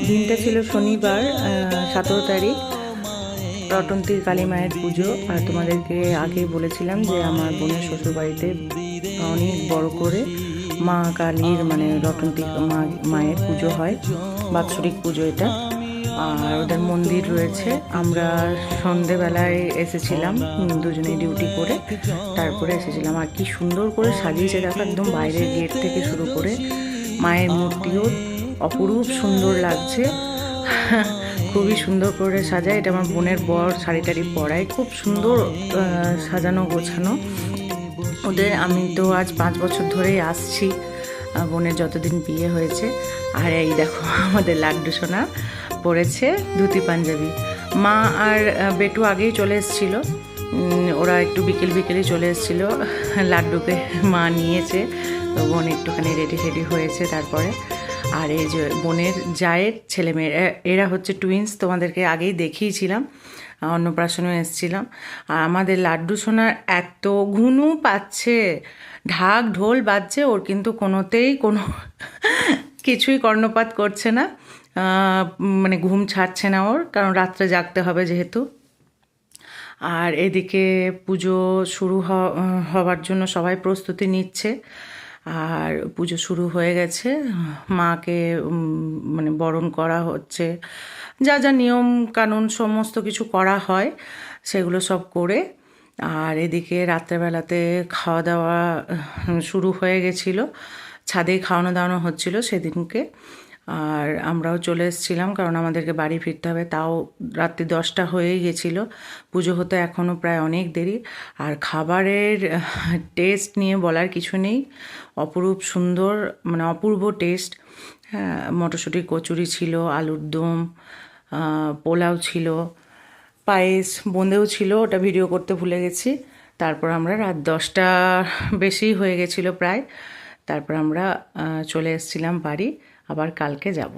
দিনটা ছিল শনিবার, 17 তারিখ, রটন্তীর কালী মায়ের পুজো। আর তোমাদেরকে আগেই বলেছিলাম যে আমার বোনের শ্বশুরবাড়িতে অনেক বড় করে মা কালীর মানে রটন্তী মায়ের পুজো হয়, বাৎসরিক পুজো এটা। আর ওদের মন্দির রয়েছে। আমরা সন্ধেবেলায় এসেছিলাম, দুজনেই ডিউটি করে তারপরে এসেছিলাম। আর কি সুন্দর করে সাজিয়েছে দেখো, একদম বাইরের গেট থেকে শুরু করে মায়ের মূর্তিও অপরূপ সুন্দর লাগছে। খুবই সুন্দর করে সাজায়। এটা আমার বোনের বর শাড়ি টাড়ি পরায়, খুব সুন্দর সাজানো গোছানো ওদের। আমি তো আজ 5 বছর ধরেই আসছি, বোনের যতদিন বিয়ে হয়েছে। আর এই দেখো আমাদের লাড্ডু সোনা পরেছে ধুতি পাঞ্জাবি। মা আর বেটু আগেই চলে এসেছিল, ওরা একটু বিকেলই চলে এসেছিলো। লাড্ডুকে মা নিয়েছে, তো বোন একটুখানি রেডি হয়েছে তারপরে। আর এই যে বোনের জায়ের ছেলে মেয়ে, এরা হচ্ছে টুইন্স, তোমাদেরকে আগেই দেখিয়েছিলাম, অন্নপ্রাশনেও এসেছিলাম। আর আমাদের লাড্ডু সোনার এত ঘুনু পাচ্ছে, ঢাক ঢোল বাজছে, ওর কিন্তু কোনোতেই কোনো কিছুই কর্ণপাত করছে না, মানে ঘুম ছাড়ছে না ওর, কারণ রাত্রে জাগতে হবে যেহেতু। আর এদিকে পুজো শুরু হওয়ার জন্য সবাই প্রস্তুতি নিচ্ছে। আর পুজো শুরু হয়ে গেছে, মাকে মানে বরণ করা হচ্ছে, যা যা নিয়ম কানুন সমস্ত কিছু করা হয় সেগুলো সব করে। আর এদিকে রাত্রেবেলাতে খাওয়া দাওয়া শুরু হয়ে গেছিলো, ছাদে খাওয়ানো দাওয়ানো হচ্ছিলো সেদিনকে। আর আমরাও চলে এসেছিলাম, কারণ আমাদেরকে বাড়ি ফিরতে হবে। তাও রাত্রি 10টা হয়েই গেছিলো, পুজো হতে এখনও প্রায় অনেক দেরি। আর খাবারের টেস্ট নিয়ে বলার কিছু নেই, অপরূপ সুন্দর, মানে অপূর্ব টেস্ট। হ্যাঁ, মটরশুঁটির কচুরি ছিল, আলুর দম, পোলাও ছিল, পায়েস, বোঁদেও ছিল, ওটা ভিডিও করতে ভুলে গেছি। তারপর আমরা রাত 10টা বেশি হয়ে গেছিলো প্রায়, তারপর আমরা চলে এসেছিলাম বাড়ি, আবার কালকে যাব।